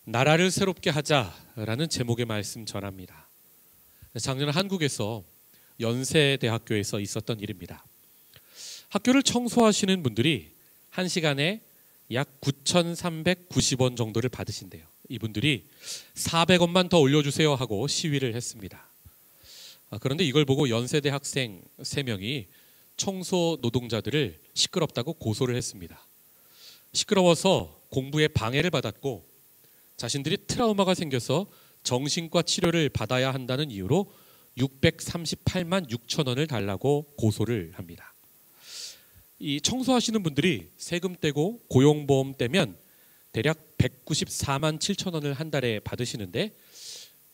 나라를 새롭게 하자라는 제목의 말씀 전합니다. 작년 한국에서 연세대학교에서 있었던 일입니다. 학교를 청소하시는 분들이 1시간에 약 9,390원 정도를 받으신대요. 이분들이 400원만 더 올려주세요 하고 시위를 했습니다. 그런데 이걸 보고 연세대 학생 3명이 청소 노동자들을 시끄럽다고 고소를 했습니다. 시끄러워서 공부에 방해를 받았고 자신들이 트라우마가 생겨서 정신과 치료를 받아야 한다는 이유로 638만 6천 원을 달라고 고소를 합니다. 이 청소하시는 분들이 세금 떼고 고용보험 떼면 대략 194만 7천 원을 한 달에 받으시는데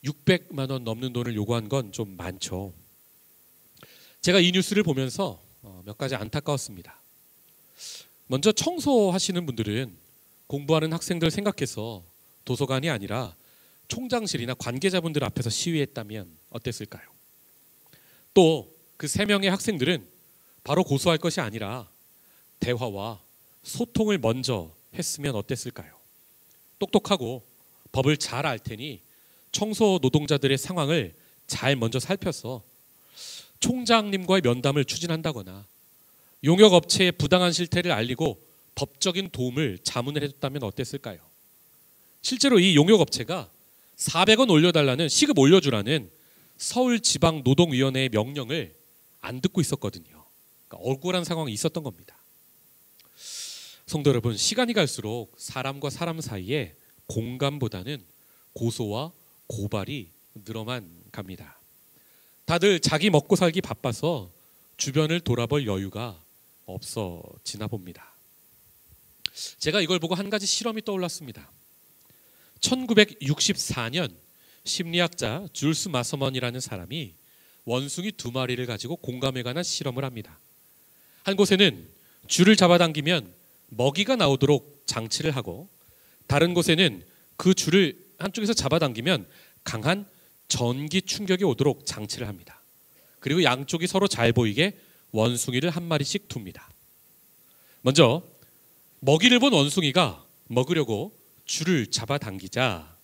600만 원 넘는 돈을 요구한 건 좀 많죠. 제가 이 뉴스를 보면서 몇 가지 안타까웠습니다. 먼저 청소하시는 분들은 공부하는 학생들 생각해서 도서관이 아니라 총장실이나 관계자분들 앞에서 시위했다면 어땠을까요? 또 그 3명의 학생들은 바로 고소할 것이 아니라 대화와 소통을 먼저 했으면 어땠을까요? 똑똑하고 법을 잘 알 테니 청소 노동자들의 상황을 잘 먼저 살펴서 총장님과의 면담을 추진한다거나 용역업체의 부당한 실태를 알리고 법적인 도움을 자문을 해줬다면 어땠을까요? 실제로 이 용역업체가 400원 올려달라는 시급 올려주라는 서울지방노동위원회의 명령을 안 듣고 있었거든요. 그러니까 억울한 상황이 있었던 겁니다. 성도 여러분, 시간이 갈수록 사람과 사람 사이에 공감보다는 고소와 고발이 늘어만 갑니다. 다들 자기 먹고 살기 바빠서 주변을 돌아볼 여유가 없어지나 봅니다. 제가 이걸 보고 한 가지 실험이 떠올랐습니다. 1964년 심리학자 줄스 마서먼이라는 사람이 원숭이 2마리를 가지고 공감에 관한 실험을 합니다. 한 곳에는 줄을 잡아당기면 먹이가 나오도록 장치를 하고 다른 곳에는 그 줄을 한쪽에서 잡아당기면 강한 전기 충격이 오도록 장치를 합니다. 그리고 양쪽이 서로 잘 보이게 원숭이를 한 마리씩 둡니다. 먼저 먹이를 본 원숭이가 먹으려고 줄을 잡아당기자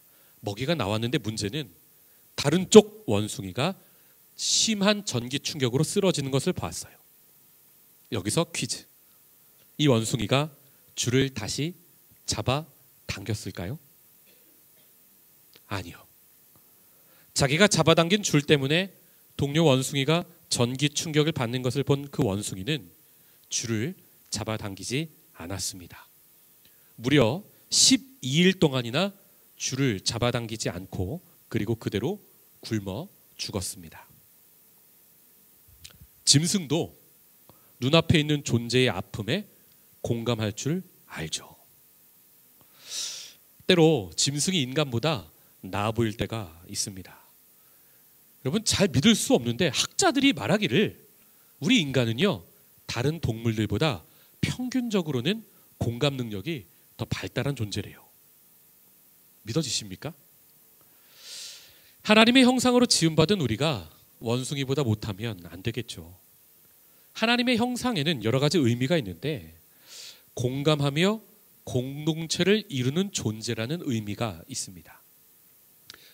먹이가 나왔는데 문제는 다른 쪽 원숭이가 심한 전기 충격으로 쓰러지는 것을 보았어요. 여기서 퀴즈. 이 원숭이가 줄을 다시 잡아당겼을까요? 아니요. 자기가 잡아당긴 줄 때문에 동료 원숭이가 전기 충격을 받는 것을 본 그 원숭이는 줄을 잡아당기지 않았습니다. 무려 12일 동안이나 줄을 잡아당기지 않고 그리고 그대로 굶어 죽었습니다. 짐승도 눈앞에 있는 존재의 아픔에 공감할 줄 알죠. 때로 짐승이 인간보다 나아 보일 때가 있습니다. 여러분, 잘 믿을 수 없는데 학자들이 말하기를 우리 인간은요 다른 동물들보다 평균적으로는 공감 능력이 더 발달한 존재래요. 믿어지십니까? 하나님의 형상으로 지음받은 우리가 원숭이보다 못하면 안 되겠죠. 하나님의 형상에는 여러 가지 의미가 있는데 공감하며 공동체를 이루는 존재라는 의미가 있습니다.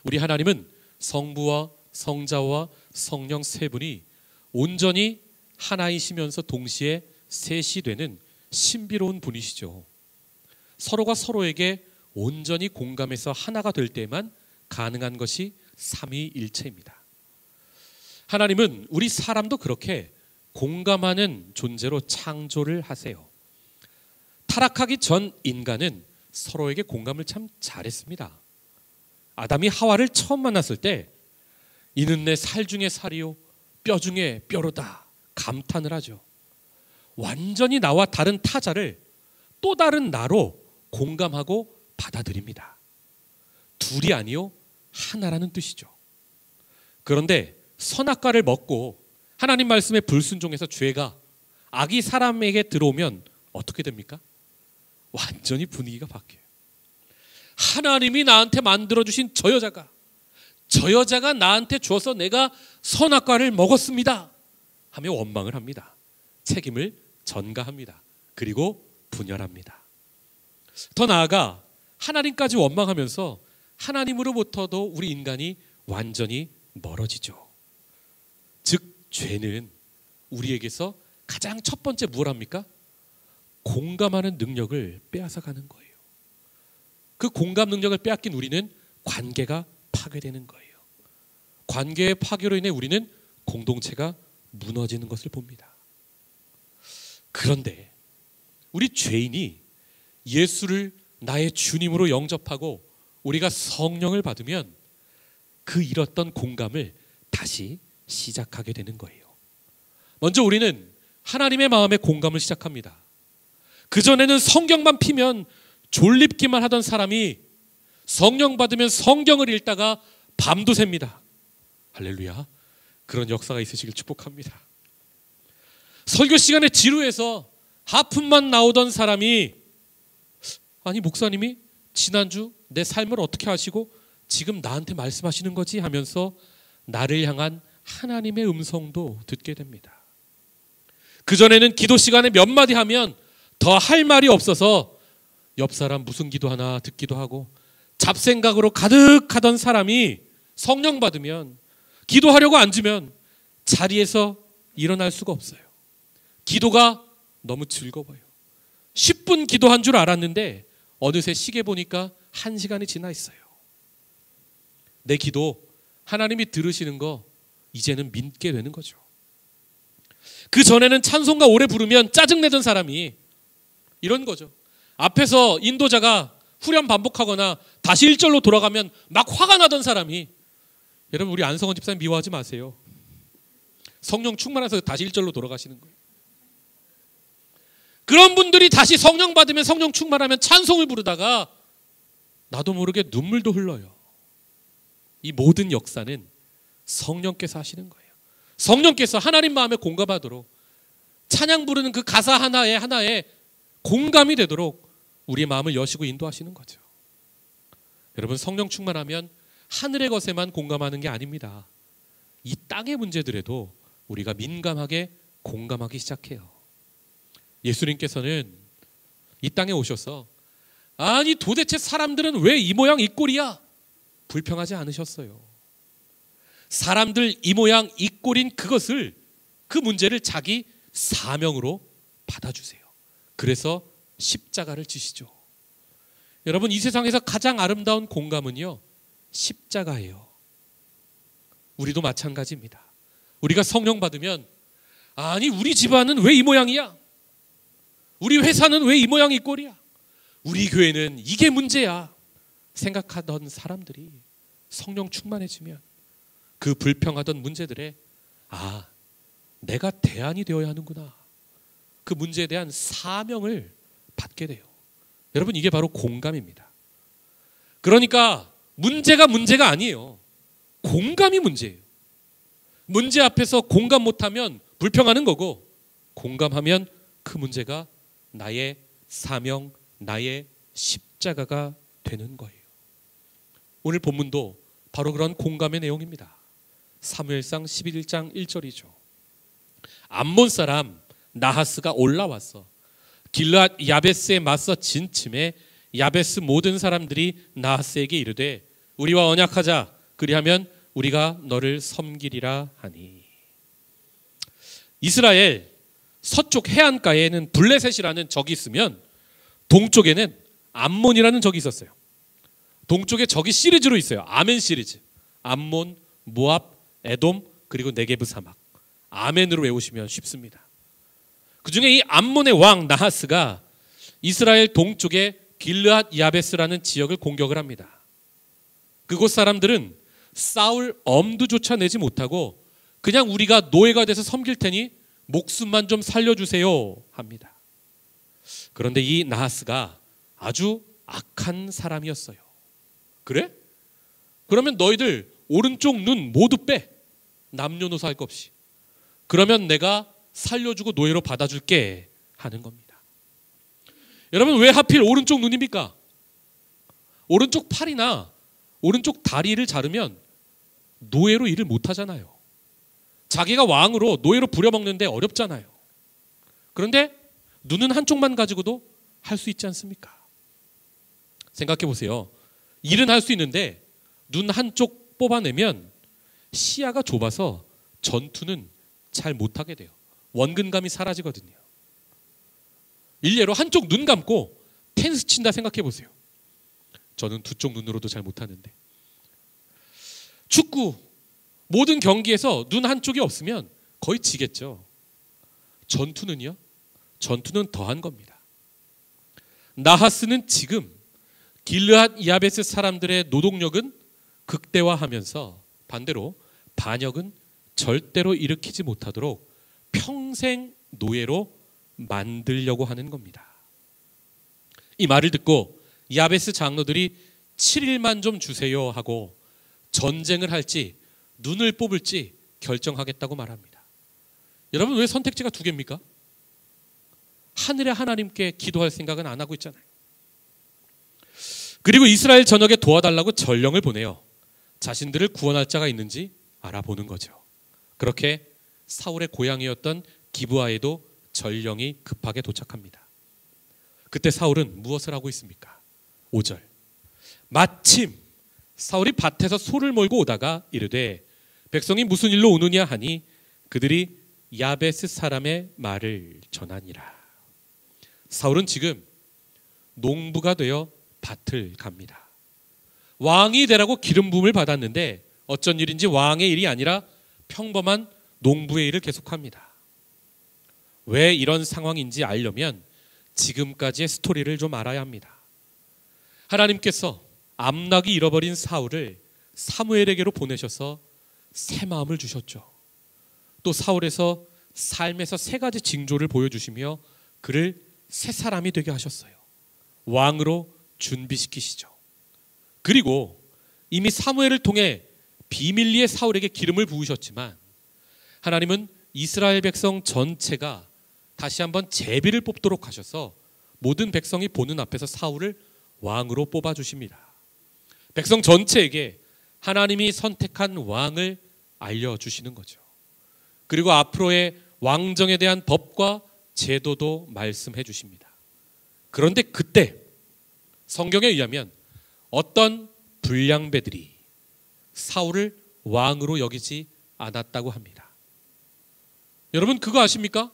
우리 하나님은 성부와 성자와 성령 세 분이 온전히 하나이시면서 동시에 셋이 되는 신비로운 분이시죠. 서로가 서로에게 온전히 공감해서 하나가 될 때만 가능한 것이 삼위일체입니다. 하나님은 우리 사람도 그렇게 공감하는 존재로 창조를 하세요. 타락하기 전 인간은 서로에게 공감을 참 잘했습니다. 아담이 하와를 처음 만났을 때 이는 내 살 중에 살이요 뼈 중에 뼈로다 감탄을 하죠. 완전히 나와 다른 타자를 또 다른 나로 공감하고 받아들입니다. 둘이 아니요 하나라는 뜻이죠. 그런데 선악과를 먹고 하나님 말씀에 불순종해서 죄가 악이 사람에게 들어오면 어떻게 됩니까? 완전히 분위기가 바뀌어요. 하나님이 나한테 만들어주신 저 여자가 나한테 줘서 내가 선악과를 먹었습니다 하며 원망을 합니다. 책임을 전가합니다. 그리고 분열합니다. 더 나아가 하나님까지 원망하면서 하나님으로부터도 우리 인간이 완전히 멀어지죠. 즉 죄는 우리에게서 가장 첫 번째 뭘 합니까? 공감하는 능력을 빼앗아가는 거예요. 그 공감 능력을 빼앗긴 우리는 관계가 파괴되는 거예요. 관계의 파괴로 인해 우리는 공동체가 무너지는 것을 봅니다. 그런데 우리 죄인이 예수를 나의 주님으로 영접하고 우리가 성령을 받으면 그 잃었던 공감을 다시 시작하게 되는 거예요. 먼저 우리는 하나님의 마음의 공감을 시작합니다. 그전에는 성경만 피면 졸립기만 하던 사람이 성령 받으면 성경을 읽다가 밤도 샙니다. 할렐루야. 그런 역사가 있으시길 축복합니다. 설교 시간에 지루해서 하품만 나오던 사람이 아니 목사님이 지난주 내 삶을 어떻게 하시고 지금 나한테 말씀하시는 거지 하면서 나를 향한 하나님의 음성도 듣게 됩니다. 그전에는 기도 시간에 몇 마디 하면 더 할 말이 없어서 옆 사람 무슨 기도하나 듣기도 하고 잡생각으로 가득하던 사람이 성령 받으면 기도하려고 앉으면 자리에서 일어날 수가 없어요. 기도가 너무 즐거워요. 10분 기도한 줄 알았는데 어느새 시계 보니까 1시간이 지나 있어요. 내 기도 하나님이 들으시는 거 이제는 믿게 되는 거죠. 그 전에는 찬송가 오래 부르면 짜증내던 사람이 이런 거죠. 앞에서 인도자가 후렴 반복하거나 다시 1절로 돌아가면 막 화가 나던 사람이, 여러분 우리 안성원 집사님 미워하지 마세요. 성령 충만해서 다시 1절로 돌아가시는 거예요. 그런 분들이 다시 성령 받으면 성령 충만하면 찬송을 부르다가 나도 모르게 눈물도 흘러요. 이 모든 역사는 성령께서 하시는 거예요. 성령께서 하나님 마음에 공감하도록 찬양 부르는 그 가사 하나에 공감이 되도록 우리의 마음을 여시고 인도하시는 거죠. 여러분 성령 충만하면 하늘의 것에만 공감하는 게 아닙니다. 이 땅의 문제들에도 우리가 민감하게 공감하기 시작해요. 예수님께서는 이 땅에 오셔서 아니 도대체 사람들은 왜 이 모양 이 꼴이야? 불평하지 않으셨어요. 사람들 이 모양 이 꼴인 그것을, 그 문제를 자기 사명으로 받아주세요. 그래서 십자가를 지시죠. 여러분 이 세상에서 가장 아름다운 공감은요 십자가예요. 우리도 마찬가지입니다. 우리가 성령 받으면 아니 우리 집안은 왜 이 모양이야? 우리 회사는 왜 이 모양 이 꼴이야? 우리 교회는 이게 문제야 생각하던 사람들이 성령 충만해지면 그 불평하던 문제들에 아 내가 대안이 되어야 하는구나, 그 문제에 대한 사명을 받게 돼요. 여러분 이게 바로 공감입니다. 그러니까 문제가 아니에요. 공감이 문제예요. 문제 앞에서 공감 못하면 불평하는 거고, 공감하면 그 문제가 나의 사명, 나의 십자가가 되는 거예요. 오늘 본문도 바로 그런 공감의 내용입니다. 사무엘상 11장 1절이죠. 암몬 사람 나하스가 올라와서 길르앗 야베스에 맞서 진 틈에 야베스 모든 사람들이 나하스에게 이르되 우리와 언약하자, 그리하면 우리가 너를 섬기리라 하니. 이스라엘 서쪽 해안가에는 블레셋이라는 적이 있으면 동쪽에는 암몬이라는 적이 있었어요. 동쪽에 적이 시리즈로 있어요. 아멘 시리즈. 암몬, 모압, 에돔, 그리고 네게브 사막. 아멘으로 외우시면 쉽습니다. 그 중에 이 암몬의 왕 나하스가 이스라엘 동쪽의 길르앗 야베스라는 지역을 공격을 합니다. 그곳 사람들은 싸울 엄두조차 내지 못하고 그냥 우리가 노예가 돼서 섬길 테니 목숨만 좀 살려주세요 합니다. 그런데 이 나하스가 아주 악한 사람이었어요. 그래? 그러면 너희들 오른쪽 눈 모두 빼. 남녀노소 할 것 없이. 그러면 내가 살려주고 노예로 받아줄게 하는 겁니다. 여러분 왜 하필 오른쪽 눈입니까? 오른쪽 팔이나 오른쪽 다리를 자르면 노예로 일을 못하잖아요. 자기가 왕으로 노예로 부려먹는데 어렵잖아요. 그런데 눈은 한쪽만 가지고도 할 수 있지 않습니까? 생각해 보세요. 일은 할 수 있는데 눈 한쪽 뽑아내면 시야가 좁아서 전투는 잘 못하게 돼요. 원근감이 사라지거든요. 일례로 한쪽 눈 감고 테니스 친다 생각해 보세요. 저는 두 쪽 눈으로도 잘 못하는데. 축구 모든 경기에서 눈 한쪽이 없으면 거의 지겠죠. 전투는요? 전투는 더한 겁니다. 나하스는 지금 길르앗 야베스 사람들의 노동력은 극대화하면서 반대로 반역은 절대로 일으키지 못하도록 평생 노예로 만들려고 하는 겁니다. 이 말을 듣고 야베스 장로들이 7일만 좀 주세요 하고 전쟁을 할지 눈을 뽑을지 결정하겠다고 말합니다. 여러분, 왜 선택지가 두 개입니까? 하늘의 하나님께 기도할 생각은 안 하고 있잖아요. 그리고 이스라엘 전역에 도와달라고 전령을 보내요. 자신들을 구원할 자가 있는지 알아보는 거죠. 그렇게 사울의 고향이었던 기브아에도 전령이 급하게 도착합니다. 그때 사울은 무엇을 하고 있습니까? 5절. 마침 사울이 밭에서 소를 몰고 오다가 이르되 백성이 무슨 일로 오느냐 하니 그들이 야베스 사람의 말을 전하니라. 사울은 지금 농부가 되어 밭을 갑니다. 왕이 되라고 기름 부음을 받았는데 어쩐 일인지 왕의 일이 아니라 평범한 농부의 일을 계속합니다. 왜 이런 상황인지 알려면 지금까지의 스토리를 좀 알아야 합니다. 하나님께서 암낙이 잃어버린 사울을 사무엘에게로 보내셔서 새 마음을 주셨죠. 또 사울에서 삶에서 세 가지 징조를 보여주시며 그를 새 사람이 되게 하셨어요. 왕으로 준비시키시죠. 그리고 이미 사무엘을 통해 비밀리에 사울에게 기름을 부으셨지만 하나님은 이스라엘 백성 전체가 다시 한번 제비를 뽑도록 하셔서 모든 백성이 보는 앞에서 사울을 왕으로 뽑아주십니다. 백성 전체에게 하나님이 선택한 왕을 알려주시는 거죠. 그리고 앞으로의 왕정에 대한 법과 제도도 말씀해 주십니다. 그런데 그때 성경에 의하면 어떤 불량배들이 사울을 왕으로 여기지 않았다고 합니다. 여러분, 그거 아십니까?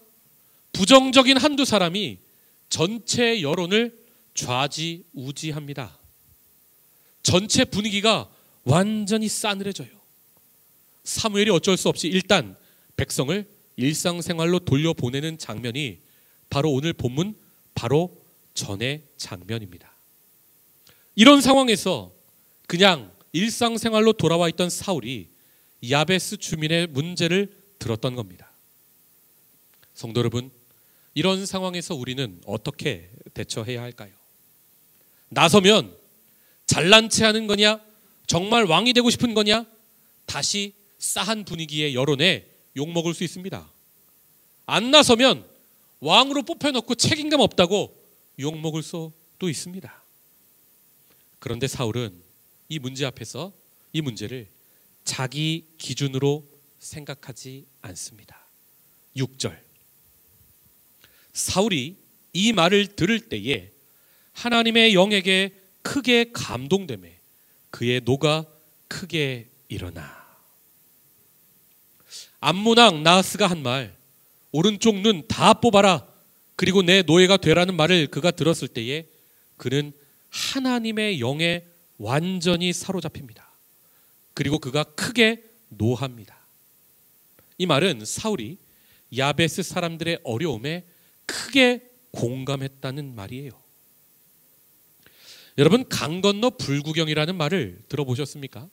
부정적인 한두 사람이 전체 여론을 좌지우지합니다. 전체 분위기가 완전히 싸늘해져요. 사무엘이 어쩔 수 없이 일단 백성을 일상생활로 돌려보내는 장면이 바로 오늘 본문 바로 전의 장면입니다. 이런 상황에서 그냥 일상생활로 돌아와 있던 사울이 야베스 주민의 문제를 들었던 겁니다. 성도 여러분, 이런 상황에서 우리는 어떻게 대처해야 할까요? 나서면 잘난 체 하는 거냐? 정말 왕이 되고 싶은 거냐? 다시 싸한 분위기의 여론에 욕먹을 수 있습니다. 안 나서면 왕으로 뽑혀놓고 책임감 없다고 욕먹을 수도 있습니다. 그런데 사울은 이 문제 앞에서 이 문제를 자기 기준으로 생각하지 않습니다. 6절. 사울이 이 말을 들을 때에 하나님의 영에게 크게 감동되매 그의 노가 크게 일어나. 암몬왕 나하스가 한 말, 오른쪽 눈 다 뽑아라, 그리고 내 노예가 되라는 말을 그가 들었을 때에 그는 하나님의 영에 완전히 사로잡힙니다. 그리고 그가 크게 노합니다. 이 말은 사울이 야베스 사람들의 어려움에 크게 공감했다는 말이에요. 여러분, 강 건너 불구경이라는 말을 들어보셨습니까?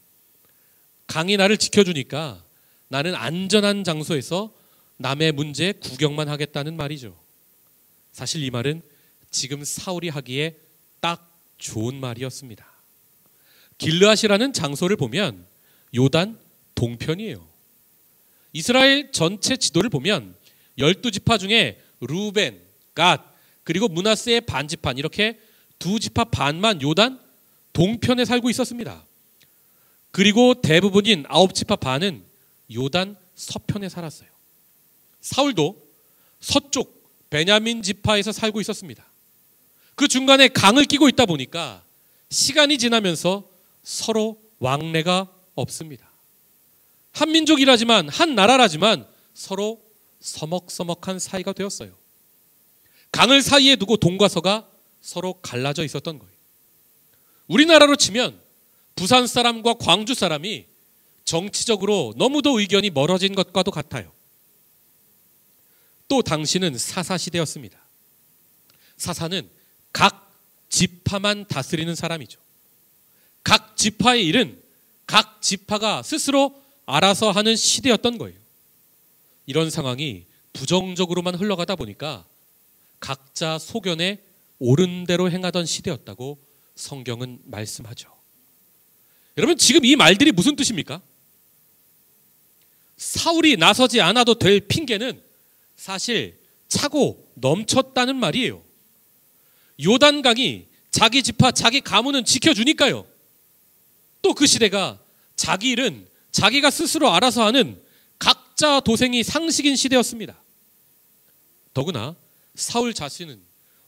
강이 나를 지켜주니까 나는 안전한 장소에서 남의 문제에 구경만 하겠다는 말이죠. 사실 이 말은 지금 사울이 하기에 딱 좋은 말이었습니다. 길르앗이라는 장소를 보면 요단 동편이에요. 이스라엘 전체 지도를 보면 12지파 중에 루벤, 갓, 그리고 므낫세의 반지판, 이렇게 두 지파 반만 요단 동편에 살고 있었습니다. 그리고 대부분인 9지파 반은 요단 서편에 살았어요. 사울도 서쪽 베냐민 지파에서 살고 있었습니다. 그 중간에 강을 끼고 있다 보니까 시간이 지나면서 서로 왕래가 없습니다. 한 민족이라지만, 한 나라라지만 서로 서먹서먹한 사이가 되었어요. 강을 사이에 두고 동과 서가 서로 갈라져 있었던 거예요. 우리나라로 치면 부산 사람과 광주 사람이 정치적으로 너무도 의견이 멀어진 것과도 같아요. 또 당시는 사사시대였습니다. 사사는 각 지파만 다스리는 사람이죠. 각 지파의 일은 각 지파가 스스로 알아서 하는 시대였던 거예요. 이런 상황이 부정적으로만 흘러가다 보니까 각자 소견에 옳은 대로 행하던 시대였다고 성경은 말씀하죠. 여러분, 지금 이 말들이 무슨 뜻입니까? 사울이 나서지 않아도 될 핑계는 사실 차고 넘쳤다는 말이에요. 요단강이 자기 지파, 자기 가문은 지켜주니까요. 또 그 시대가 자기 일은 자기가 스스로 알아서 하는 각자 도생이 상식인 시대였습니다. 더구나 사울 자신은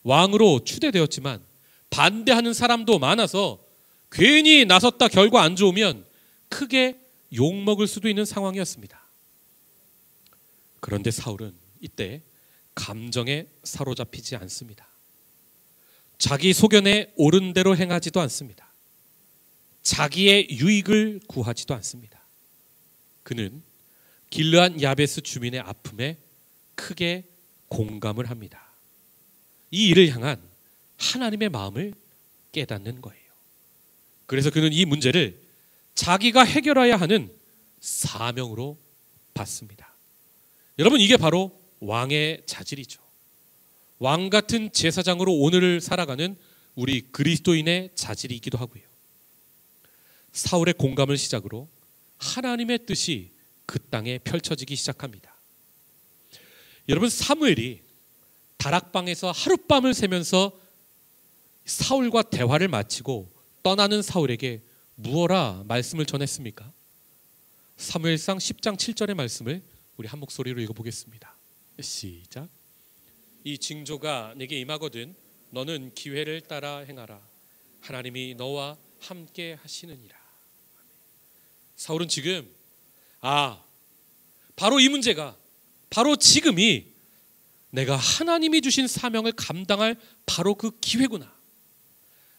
왕으로 추대되었지만 반대하는 사람도 많아서 괜히 나섰다 결과 안 좋으면 크게 욕먹을 수도 있는 상황이었습니다. 그런데 사울은 이때 감정에 사로잡히지 않습니다. 자기 소견에 옳은 대로 행하지도 않습니다. 자기의 유익을 구하지도 않습니다. 그는 길르앗 야베스 주민의 아픔에 크게 공감을 합니다. 이 일을 향한 하나님의 마음을 깨닫는 거예요. 그래서 그는 이 문제를 자기가 해결해야 하는 사명으로 봤습니다. 여러분, 이게 바로 왕의 자질이죠. 왕 같은 제사장으로 오늘을 살아가는 우리 그리스도인의 자질이기도 하고요. 사울의 공감을 시작으로 하나님의 뜻이 그 땅에 펼쳐지기 시작합니다. 여러분, 사무엘이 다락방에서 하룻밤을 새면서 사울과 대화를 마치고 떠나는 사울에게 무엇라 말씀을 전했습니까? 사무엘상 10장 7절의 말씀을 우리 한 목소리로 읽어보겠습니다. 시작. 이 징조가 내게 임하거든 너는 기회를 따라 행하라. 하나님이 너와 함께 하시느니라. 사울은 지금 바로 이 문제가, 바로 지금이 내가 하나님이 주신 사명을 감당할 바로 그 기회구나.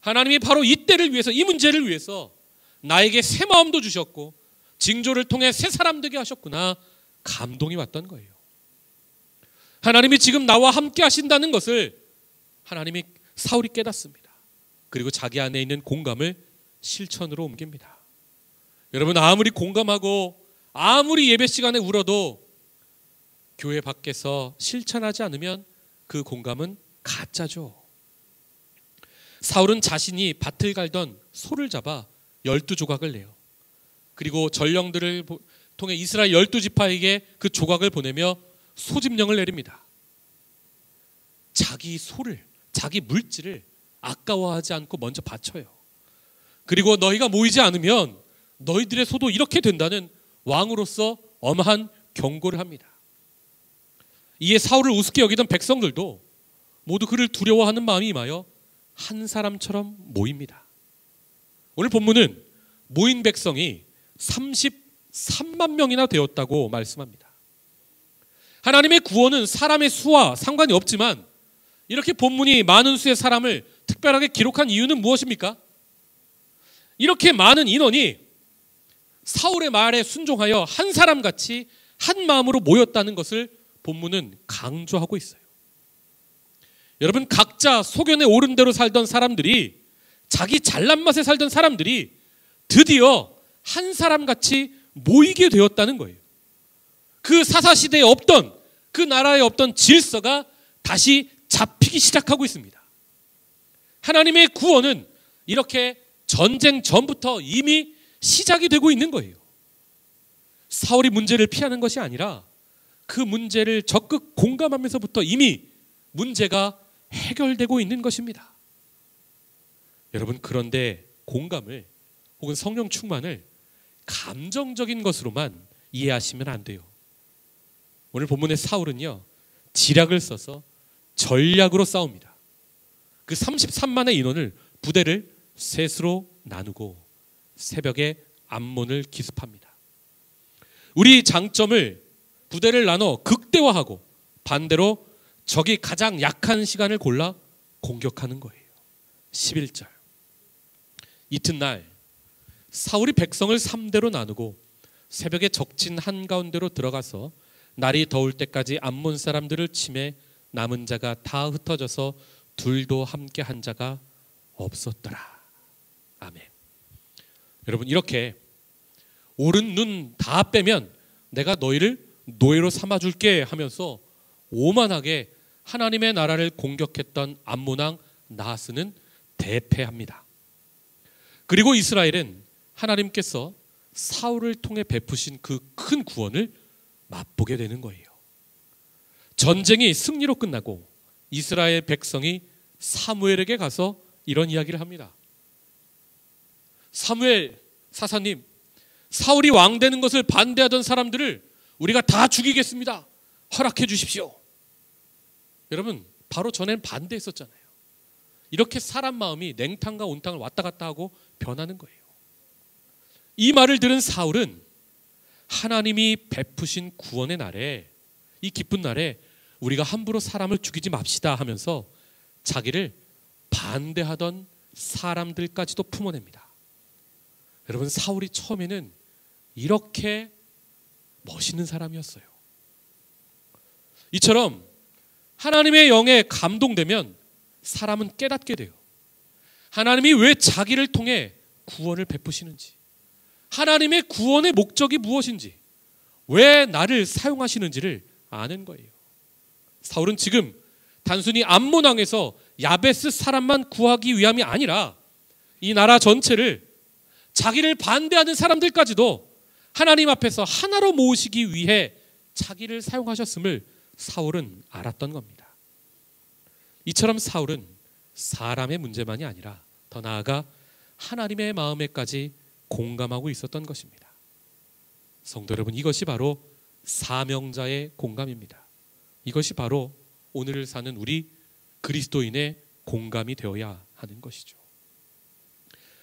하나님이 바로 이때를 위해서, 이 문제를 위해서 나에게 새 마음도 주셨고 징조를 통해 새 사람 되게 하셨구나. 감동이 왔던 거예요. 하나님이 지금 나와 함께 하신다는 것을 사울이 깨닫습니다. 그리고 자기 안에 있는 공감을 실천으로 옮깁니다. 여러분, 아무리 공감하고 아무리 예배 시간에 울어도 교회 밖에서 실천하지 않으면 그 공감은 가짜죠. 사울은 자신이 밭을 갈던 소를 잡아 12조각을 내요. 그리고 전령들을 통해 이스라엘 12지파에게 그 조각을 보내며 소집령을 내립니다. 자기 소를, 자기 물질을 아까워하지 않고 먼저 바쳐요. 그리고 너희가 모이지 않으면 너희들의 소도 이렇게 된다는 왕으로서 엄한 경고를 합니다. 이에 사울을 우습게 여기던 백성들도 모두 그를 두려워하는 마음이 임하여 한 사람처럼 모입니다. 오늘 본문은 모인 백성이 33만 명이나 되었다고 말씀합니다. 하나님의 구원은 사람의 수와 상관이 없지만 이렇게 본문이 많은 수의 사람을 특별하게 기록한 이유는 무엇입니까? 이렇게 많은 인원이 사울의 말에 순종하여 한 사람같이 한 마음으로 모였다는 것을 본문은 강조하고 있어요. 여러분, 각자 소견에 옳은 대로 살던 사람들이, 자기 잘난 맛에 살던 사람들이 드디어 한 사람같이 모이게 되었다는 거예요. 그 사사시대에 없던, 그 나라에 없던 질서가 다시 잡히기 시작하고 있습니다. 하나님의 구원은 이렇게 전쟁 전부터 이미 시작이 되고 있는 거예요. 사울이 문제를 피하는 것이 아니라 그 문제를 적극 공감하면서부터 이미 문제가 해결되고 있는 것입니다. 여러분, 그런데 공감을 혹은 성령 충만을 감정적인 것으로만 이해하시면 안 돼요. 오늘 본문의 사울은요, 지략을 써서 전략으로 싸웁니다. 그 33만의 인원을, 부대를 셋으로 나누고 새벽에 암몬을 기습합니다. 우리 장점을 부대를 나눠 극대화하고 반대로 적이 가장 약한 시간을 골라 공격하는 거예요. 11절. 이튿날 사울이 백성을 3대로 나누고 새벽에 적진 한가운데로 들어가서 날이 더울 때까지 암몬 사람들을 치매 남은 자가 다 흩어져서 둘도 함께 한 자가 없었더라. 아멘. 여러분, 이렇게 오른 눈 다 빼면 내가 너희를 노예로 삼아줄게 하면서 오만하게 하나님의 나라를 공격했던 암몬 왕 나하스는 대패합니다. 그리고 이스라엘은 하나님께서 사울을 통해 베푸신 그 큰 구원을 맛보게 되는 거예요. 전쟁이 승리로 끝나고 이스라엘 백성이 사무엘에게 가서 이런 이야기를 합니다. 사무엘 사사님, 사울이 왕 되는 것을 반대하던 사람들을 우리가 다 죽이겠습니다. 허락해 주십시오. 여러분, 바로 전엔 반대했었잖아요. 이렇게 사람 마음이 냉탕과 온탕을 왔다 갔다 하고 변하는 거예요. 이 말을 들은 사울은 하나님이 베푸신 구원의 날에, 이 기쁜 날에 우리가 함부로 사람을 죽이지 맙시다 하면서 자기를 반대하던 사람들까지도 품어냅니다. 여러분, 사울이 처음에는 이렇게 멋있는 사람이었어요. 이처럼 하나님의 영에 감동되면 사람은 깨닫게 돼요. 하나님이 왜 자기를 통해 구원을 베푸시는지, 하나님의 구원의 목적이 무엇인지, 왜 나를 사용하시는지를 아는 거예요. 사울은 지금 단순히 암몬 왕에서 야베스 사람만 구하기 위함이 아니라 이 나라 전체를, 자기를 반대하는 사람들까지도 하나님 앞에서 하나로 모으시기 위해 자기를 사용하셨음을 사울은 알았던 겁니다. 이처럼 사울은 사람의 문제만이 아니라 더 나아가 하나님의 마음에까지 공감하고 있었던 것입니다. 성도 여러분, 이것이 바로 사명자의 공감입니다. 이것이 바로 오늘을 사는 우리 그리스도인의 공감이 되어야 하는 것이죠.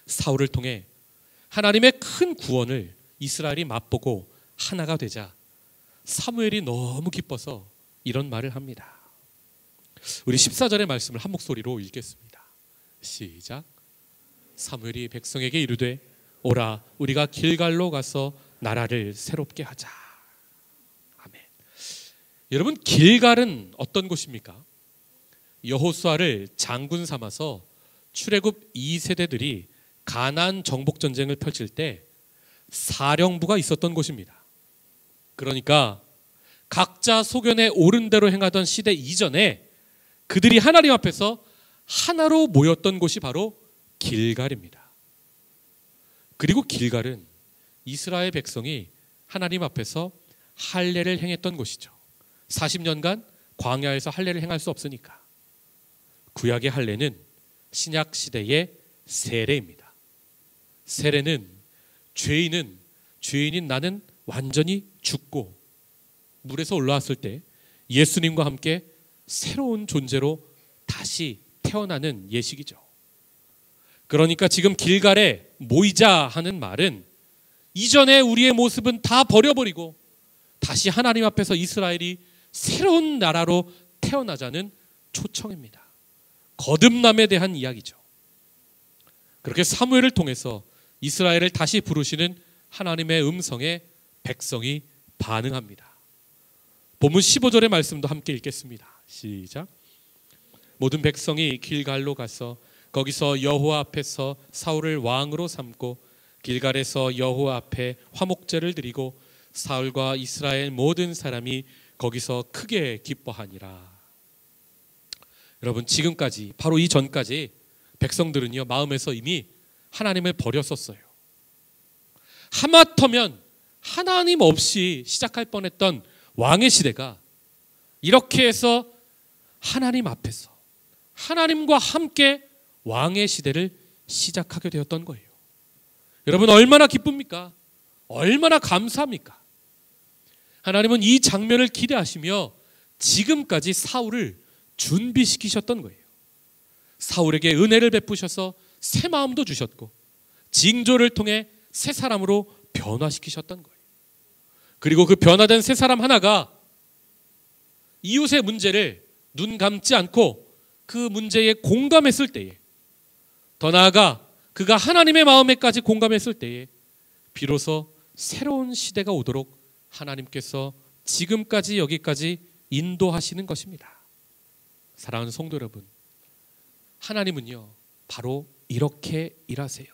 사울을 통해 하나님의 큰 구원을 이스라엘이 맛보고 하나가 되자 사무엘이 너무 기뻐서 이런 말을 합니다. 우리 14절의 말씀을 한 목소리로 읽겠습니다. 시작. 사무엘이 백성에게 이르되 오라, 우리가 길갈로 가서 나라를 새롭게 하자. 아멘. 여러분, 길갈은 어떤 곳입니까? 여호수아를 장군 삼아서 출애굽 2세대들이 가나안 정복 전쟁을 펼칠 때 사령부가 있었던 곳입니다. 그러니까 각자 소견에 옳은 대로 행하던 시대 이전에 그들이 하나님 앞에서 하나로 모였던 곳이 바로 길갈입니다. 그리고 길갈은 이스라엘 백성이 하나님 앞에서 할례를 행했던 곳이죠. 40년간 광야에서 할례를 행할 수 없으니까. 구약의 할례는 신약 시대의 세례입니다. 세례는 죄인인 나는 완전히 죽고 물에서 올라왔을 때 예수님과 함께 새로운 존재로 다시 태어나는 예식이죠. 그러니까 지금 길갈에 모이자 하는 말은 이전에 우리의 모습은 다 버려버리고 다시 하나님 앞에서 이스라엘이 새로운 나라로 태어나자는 초청입니다. 거듭남에 대한 이야기죠. 그렇게 사무엘을 통해서 이스라엘을 다시 부르시는 하나님의 음성에 백성이 반응합니다. 본문 15절의 말씀도 함께 읽겠습니다. 시작. 모든 백성이 길갈로 가서 거기서 여호와 앞에서 사울을 왕으로 삼고 길갈에서 여호와 앞에 화목제를 드리고 사울과 이스라엘 모든 사람이 거기서 크게 기뻐하니라. 여러분, 지금까지, 바로 이 전까지 백성들은요, 마음에서 이미 하나님을 버렸었어요. 하마터면 하나님 없이 시작할 뻔했던 왕의 시대가 이렇게 해서 하나님 앞에서 하나님과 함께 왕의 시대를 시작하게 되었던 거예요. 여러분, 얼마나 기쁩니까? 얼마나 감사합니까? 하나님은 이 장면을 기대하시며 지금까지 사울을 준비시키셨던 거예요. 사울에게 은혜를 베푸셔서 새 마음도 주셨고 징조를 통해 새 사람으로 변화시키셨던 거예요. 그리고 그 변화된 새 사람 하나가 이웃의 문제를 눈 감지 않고 그 문제에 공감했을 때에, 더 나아가 그가 하나님의 마음에까지 공감했을 때에 비로소 새로운 시대가 오도록 하나님께서 지금까지 여기까지 인도하시는 것입니다. 사랑하는 성도 여러분, 하나님은요 바로 이렇게 일하세요.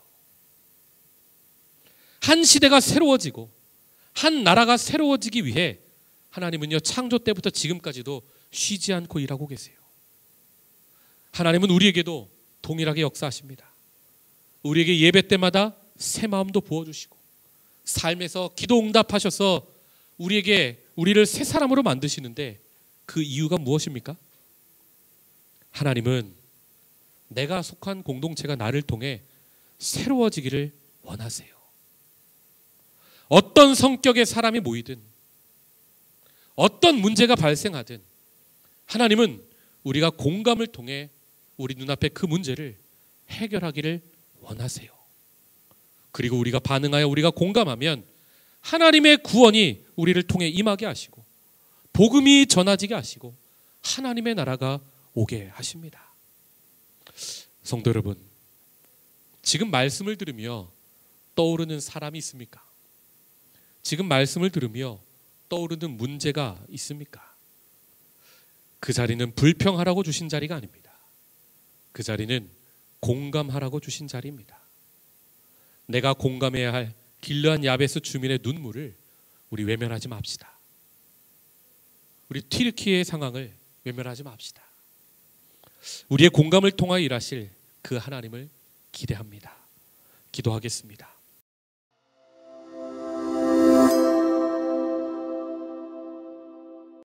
한 시대가 새로워지고 한 나라가 새로워지기 위해 하나님은요 창조 때부터 지금까지도 쉬지 않고 일하고 계세요. 하나님은 우리에게도 동일하게 역사하십니다. 우리에게 예배 때마다 새 마음도 부어주시고 삶에서 기도 응답하셔서 우리를 새 사람으로 만드시는데 그 이유가 무엇입니까? 하나님은 내가 속한 공동체가 나를 통해 새로워지기를 원하세요. 어떤 성격의 사람이 모이든 어떤 문제가 발생하든 하나님은 우리가 공감을 통해 우리 눈앞에 그 문제를 해결하기를 원하세요. 그리고 우리가 반응하여 우리가 공감하면 하나님의 구원이 우리를 통해 임하게 하시고 복음이 전해지게 하시고 하나님의 나라가 오게 하십니다. 성도 여러분, 지금 말씀을 들으며 떠오르는 사람이 있습니까? 지금 말씀을 들으며 떠오르는 문제가 있습니까? 그 자리는 불평하라고 주신 자리가 아닙니다. 그 자리는 공감하라고 주신 자리입니다. 내가 공감해야 할 길르한 야베스 주민의 눈물을 우리 외면하지 맙시다. 우리 튀르키예의 상황을 외면하지 맙시다. 우리의 공감을 통하여 일하실 그 하나님을 기대합니다. 기도하겠습니다.